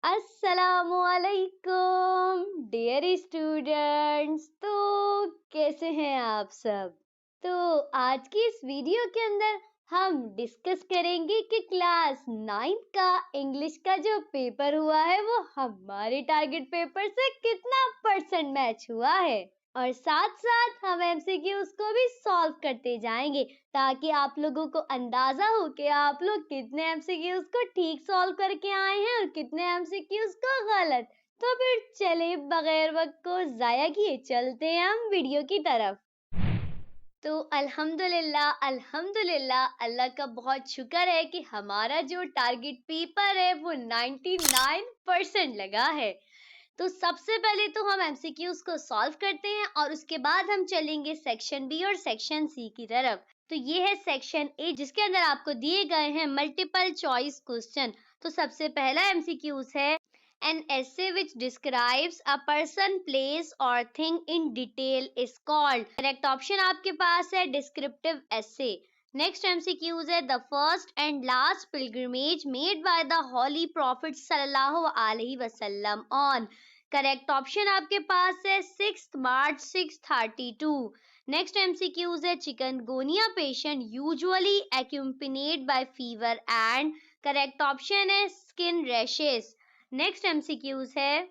अस्सलामुअलैकुम dear students. तो कैसे हैं आप सब? तो आज की इस वीडियो के अंदर हम डिस्कस करेंगे कि क्लास 9 का इंग्लिश का जो पेपर हुआ है वो हमारे टारगेट पेपर से कितना परसेंट मैच हुआ है, और साथ साथ हम एमसीक्यूज को भी सॉल्व करते जाएंगे ताकि आप लोगों को अंदाजा हो कि आप लोग कितने एमसीक्यूज को ठीक सॉल्व करके आए हैं और कितने एमसीक्यूज को गलत। तो फिर चले बगैर वक्त को जाया किए चलते हैं हम वीडियो की तरफ। तो अल्हम्दुलिल्लाह अल्हम्दुलिल्लाह अल्लाह का बहुत शुक्र है कि हमारा जो टारगेट पेपर है वो 99% लगा है। तो सबसे पहले तो हम एमसीक्यूज को सॉल्व करते हैं और उसके बाद हम चलेंगे सेक्शन बी और सेक्शन सी की तरफ। तो ये है सेक्शन ए जिसके अंदर आपको दिए गए हैं मल्टीपल चॉइस क्वेश्चन। तो सबसे पहला एमसीक्यूज है an essay which describes a person, place or thing in detail is called। Correct option आपके पास है डिस्क्रिप्टिव essay। नेक्स्ट एमसीक्यूज है the first and last pilgrimage made by the holy prophet सल्लल्लाहु अलैहि वसल्लम ऑन। करेक्ट ऑप्शन आपके पास है 6 मार्च 632। नेक्स्ट एमसीक्यूज है chikungunya patient usually accompanied by fever and correct option है स्किन रैशेस। नेक्स्ट एमसीक्यूज है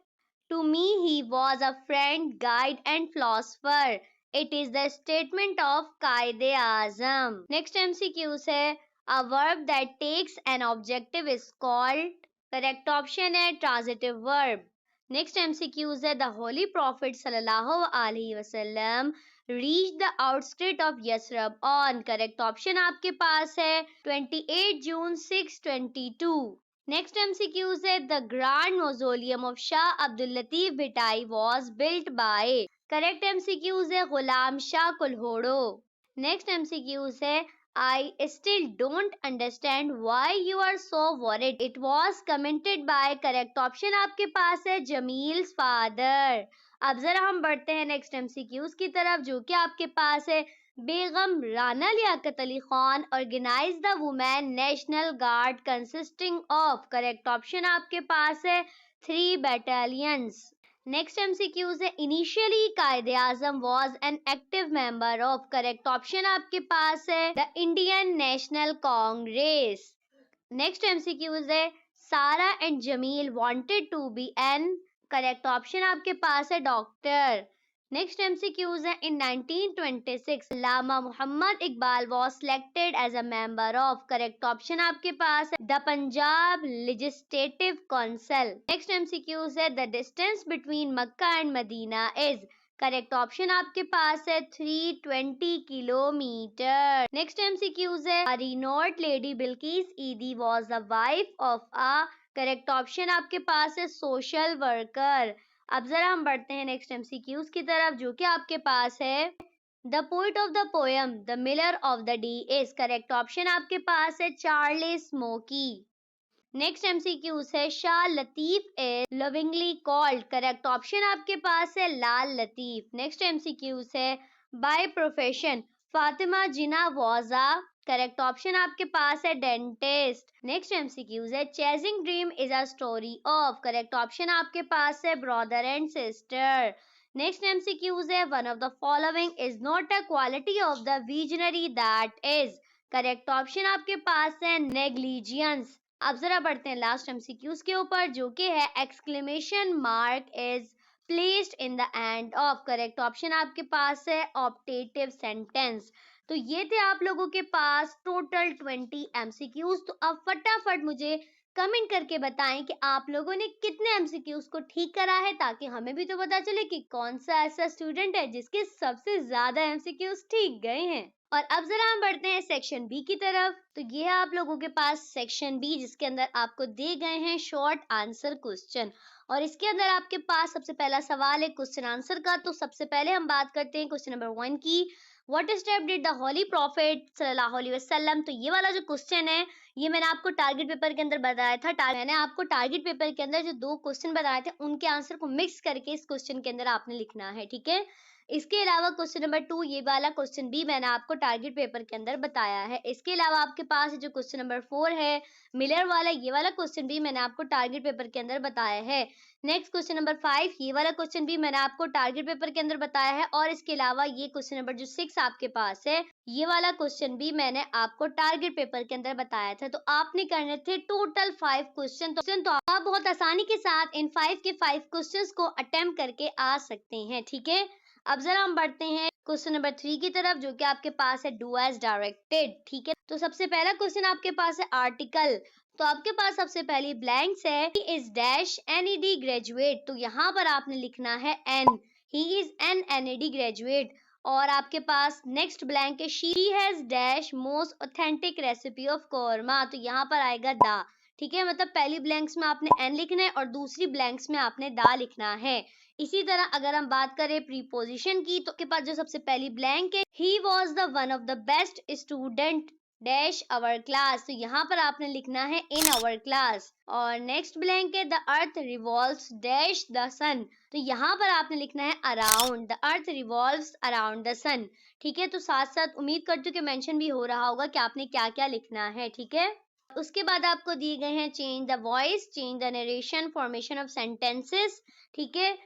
to me he was a friend guide and philosopher. It is the statement of Quaid-e Azam. Next MCQs है a verb that takes an objective is called. Correct option है transitive verb. Next MCQs है the holy prophet सल्लल्लाहु अलैहि वसल्लम reach the outskirt of Yathrib on. Correct option आपके पास है 28 जून 622। Next MCQs है the grand मौजोलियम of Shah Abdul Latif Bhittai was built by. Correct MCQs है गुलाम शाह कुल्होड़ो। नेक्स्ट एमसीक्यूज है I still don't understand why you are so worried. It was commented by correct option आपके पास है जमील्स father. अब जरा हम बढ़ते हैं नेक्स्ट एमसीक्यूज की तरफ जो कि आपके पास है Begum Rana Liaquat Ali Khan organize the women national guard consisting of. Correct option आपके पास है 3 battalions। नेक्स्ट एमसीक्यूज है initially Quaid-e Azam was an active member of. Correct option आपके पास है the Indian National Congress. Next MCQs है Sara and Jamil wanted to be an. Correct option आपके पास है डॉक्टर। नेक्स्ट एमसीक्यूज है in 1926 Allama Mohammad Iqbal was selected as a member of. Correct option आपके पास है the Punjab legislative council. Next MCQs है the distance between Mecca and Medina is. Correct option आपके पास है 320 किलोमीटर। नेक्स्ट एमसीक्यूज है रिनोट लेडी बिल्किस ईदी was the wife of a. Correct option आपके पास है सोशल वर्कर। अब जरा हम बढ़ते हैं नेक्स्ट एमसीक्यूज की तरफ जो कि आपके पास है the poet of the poem the Miller of the day is. Correct option आपके पास है चार्ली स्मोकी। नेक्स्ट एमसीक्यूज है Shah Latif is lovingly called. Correct option आपके पास है लाल लतीफ। नेक्स्ट एमसीक्यूज है बाय प्रोफेशन फातिमा जिना वाजा। करेक्ट ऑप्शन आपके पास है डेंटिस्ट। नेक्स्ट एमसीक्यूज है chasing dream is a story of. Correct option आपके पास है brother and sister. Next MCQs है one of the following is not a quality of the visionary that is. Correct option आपके पास है नेग्लिजियंस। अब जरा बढ़ते हैं लास्ट एमसीक्यूज के ऊपर जो कि है exclamation mark is placed in the end of. Correct option आपके पास है ऑप्टेटिव सेंटेंस। तो ये थे आप लोगों के पास टोटल 20 एमसीक्यूज। तो अब फटाफट मुझे कमेंट करके बताएं कि आप लोगों ने कितने एमसीक्यूज को ठीक करा है ताकि हमें भी तो पता चले कि कौन सा ऐसा स्टूडेंट है जिसके सबसे ज्यादा एमसीक्यूज ठीक गए हैं। और अब जरा हम बढ़ते हैं सेक्शन बी की तरफ। तो ये है आप लोगों के पास सेक्शन बी जिसके अंदर आपको दिए गए हैं शॉर्ट आंसर क्वेश्चन। और इसके अंदर आपके पास सबसे पहला सवाल है क्वेश्चन आंसर का। तो सबसे पहले हम बात करते हैं क्वेश्चन नंबर 1 की। What step did the holy prophet सल्लल्लाहु अलैहि वसल्लम। तो ये वाला जो क्वेश्चन है ये मैंने आपको टारगेट पेपर के अंदर बताया था। मैंने आपको टारगेट पेपर के अंदर जो 2 क्वेश्चन बताए थे उनके आंसर को मिक्स करके इस क्वेश्चन के अंदर आपने लिखना है, ठीक है। इसके अलावा क्वेश्चन नंबर 2 ये वाला क्वेश्चन भी मैंने आपको टारगेट पेपर के अंदर बताया है। इसके अलावा आपके पास जो क्वेश्चन नंबर 4 है मिलर वाला, ये वाला क्वेश्चन भी मैंने आपको टारगेट पेपर के अंदर बताया है। नेक्स्ट क्वेश्चन नंबर 5 ये वाला क्वेश्चन भी मैंने आपको टारगेट पेपर के अंदर बताया है। और इसके अलावा ये क्वेश्चन नंबर जो 6 आपके पास है, ये वाला क्वेश्चन भी मैंने आपको टारगेट पेपर के अंदर बताया था। तो आपने करने थे टोटल 5 क्वेश्चन। तो आप बहुत आसानी के साथ इन 5 के 5 क्वेश्चंस को अटेम्प्ट करके आ सकते हैं, ठीक है। अब जरा हम बढ़ते हैं क्वेश्चन नंबर 3 की तरफ, जो कि आपके पास है डू एज डायरेक्टेड, ठीक है। तो सबसे पहला क्वेश्चन आपके पास है आर्टिकल। तो आपके पास सबसे पहली ब्लैंक्स है, he is dash NED graduate. तो यहाँ पर आपने लिखना है an, he is an NED graduate. और आपके पास नेक्स्ट ब्लैंक है, she has dash most authentic recipe of korma. तो यहाँ पर आएगा दा, ठीक है। मतलब पहली ब्लैंक्स में आपने एन लिखना है और दूसरी ब्लैंक्स में आपने दा लिखना है। इसी तरह अगर हम बात करें प्रीपोजिशन की, तो आपके पास जो सबसे पहली ब्लैंक है, he was the one of the best student dash our class. तो यहाँ पर आपने लिखना है इन आवर क्लास। और नेक्स्ट ब्लैंक है, the earth revolves dash the sun. तो यहाँ पर आपने लिखना है around, the earth revolves around the sun, ठीक है। तो साथ साथ उम्मीद करती हूँ कि मेंशन भी हो रहा होगा कि आपने क्या क्या लिखना है, ठीक है। उसके बाद आपको दिए गए हैं change the voice, change the narration, formation of sentences, ठीक है।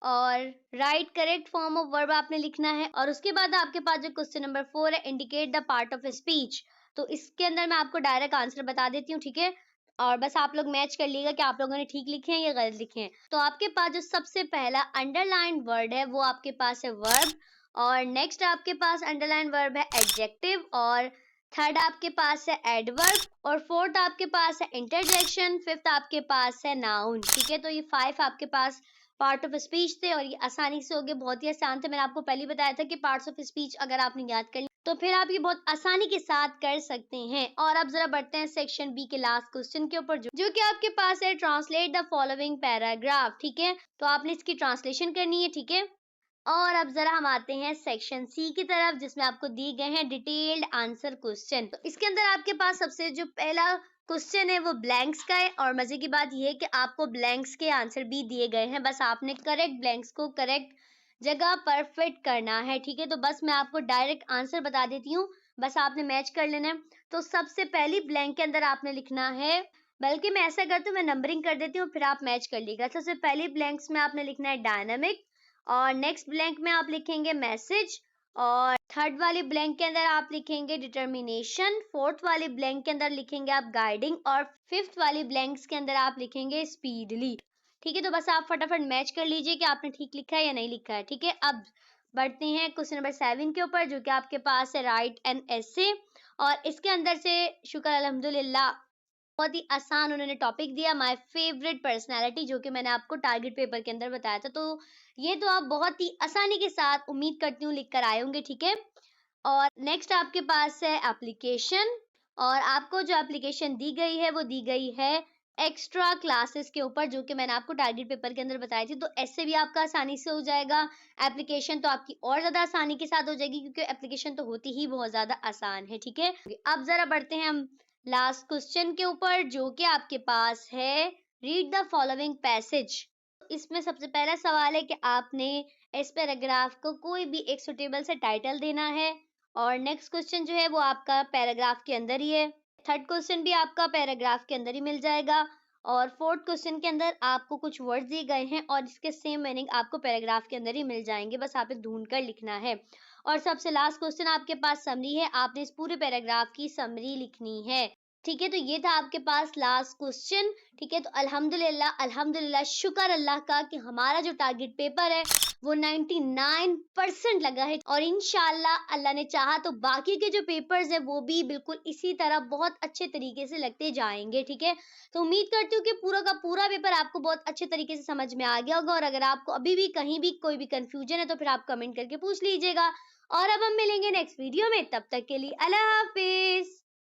और right correct form of verb आपने लिखना है। और उसके बाद आपके पास जो क्वेश्चन नंबर 4 है, indicate the part of speech. तो इसके अंदर मैं आपको डायरेक्ट आंसर बता देती हूँ, ठीक है। और बस आप लोग मैच कर लीजिएगा कि आप लोगों ने ठीक लिखे हैं या गलत लिखे हैं। तो आपके पास जो सबसे पहला अंडरलाइन वर्ड है वो आपके पास है वर्ब। और नेक्स्ट आपके पास अंडरलाइन वर्ब है एडजेक्टिव। और थर्ड आपके पास है एडवर्ब। और फोर्थ आपके पास है इंटरजेक्शन। फिफ्थ आपके पास है नाउन, ठीक है। तो ये 5 आपके पास पार्ट ऑफ स्पीच थे और ये आसानी से हो गए, बहुत ही आसान थे। मैंने आपको पहले बताया था कि पार्ट्स ऑफ स्पीच अगर आपने याद कर ली तो फिर आप ये बहुत आसानी के साथ कर सकते हैं। और अब जरा बढ़ते हैं सेक्शन बी के लास्ट क्वेश्चन के ऊपर, जो कि आपके पास है ट्रांसलेट द फॉलोइंग पैराग्राफ, ठीक है। तो आपने इसकी ट्रांसलेशन करनी है, ठीक है। और अब जरा हम आते हैं सेक्शन सी की तरफ, जिसमें आपको दिए गए हैं डिटेल्ड आंसर क्वेश्चन। तो इसके अंदर आपके पास सबसे जो पहला क्वेश्चन है वो ब्लैंक्स का है। और मजे की बात यह है कि आपको ब्लैंक्स के आंसर भी दिए गए हैं, बस आपने करेक्ट ब्लैंक्स को करेक्ट जगह पर फिट करना है, ठीक है। तो बस मैं आपको डायरेक्ट आंसर बता देती हूँ, बस आपने मैच कर लेना है। तो सबसे पहली ब्लैंक के अंदर आपने लिखना है, बल्कि मैं ऐसा करती हूँ, मैं नंबरिंग कर देती हूँ, फिर आप मैच कर लीजिएगा। सबसे पहली ब्लैंक्स में आपने लिखना है डायनामिक। और नेक्स्ट ब्लैंक में आप लिखेंगे मैसेज। और थर्ड वाली ब्लैंक के अंदर आप लिखेंगे डिटर्मिनेशन। फोर्थ वाली ब्लैंक के अंदर लिखेंगे आप गाइडिंग। और फिफ्थ वाली ब्लैंक्स के अंदर आप लिखेंगे स्पीडली, ठीक है। तो बस आप फटाफट मैच कर लीजिए कि आपने ठीक लिखा है या नहीं लिखा है, ठीक है। अब बढ़ते हैं क्वेश्चन नंबर 7 के ऊपर, जो कि आपके पास है राइट एन एसे। और इसके अंदर से शुक्र अल्हम्दुलिल्लाह बहुत ही आसान उन्होंने टॉपिक दिया, माय फेवरेट पर्सनालिटी, जो कि मैंने आपको टारगेट पेपर के अंदर बताया था। तो ये तो आप बहुत ही आसानी के साथ उम्मीद करती हूँ लिख कर आए होंगे, ठीक है। और नेक्स्ट आपके पास है एप्लीकेशन। और आपको जो एप्लीकेशन दी गई है वो दी गई है एक्स्ट्रा क्लासेस के ऊपर, जो कि मैंने आपको टारगेट पेपर के अंदर बताई थी। तो ऐसे भी आपका आसानी से हो जाएगा। एप्लीकेशन तो आपकी और ज्यादा आसानी के साथ हो जाएगी, क्योंकि एप्लीकेशन तो होती ही बहुत ज्यादा आसान है, ठीक है। अब जरा बढ़ते हैं हम लास्ट क्वेश्चन के ऊपर, जो कि आपके पास है रीड द फॉलोइंग पैसेज। इसमें सबसे पहला सवाल है कि आपने इस पैराग्राफ को कोई भी एक सुटेबल से टाइटल देना है। और नेक्स्ट क्वेश्चन जो है वो आपका पैराग्राफ के अंदर ही है। थर्ड क्वेश्चन भी आपका पैराग्राफ के अंदर ही मिल जाएगा। और फोर्थ क्वेश्चन के अंदर आपको कुछ वर्ड्स दिए गए हैं और इसके सेम मीनिंग आपको पैराग्राफ के अंदर ही मिल जाएंगे, बस आप ढूंढ कर लिखना है। और सबसे लास्ट क्वेश्चन आपके पास समरी है, आपने इस पूरे पैराग्राफ की समरी लिखनी है, ठीक है। तो ये था आपके पास लास्ट क्वेश्चन, ठीक है। तो अल्हम्दुलिल्लाह अल्हम्दुलिल्लाह, शुक्र अल्लाह का कि हमारा जो टारगेट पेपर है वो 99% लगा है। और इंशाल्लाह अल्लाह ने चाहा तो बाकी के जो पेपर्स है वो भी बिल्कुल इसी तरह बहुत अच्छे तरीके से लगते जाएंगे, ठीक है। तो उम्मीद करती हूँ कि पूरा का पूरा पेपर आपको बहुत अच्छे तरीके से समझ में आ गया होगा। और अगर आपको अभी भी कहीं भी कोई भी कंफ्यूजन है तो फिर आप कमेंट करके पूछ लीजिएगा। और अब हम मिलेंगे नेक्स्ट वीडियो में, तब तक के लिए अल्लाह हाफिज।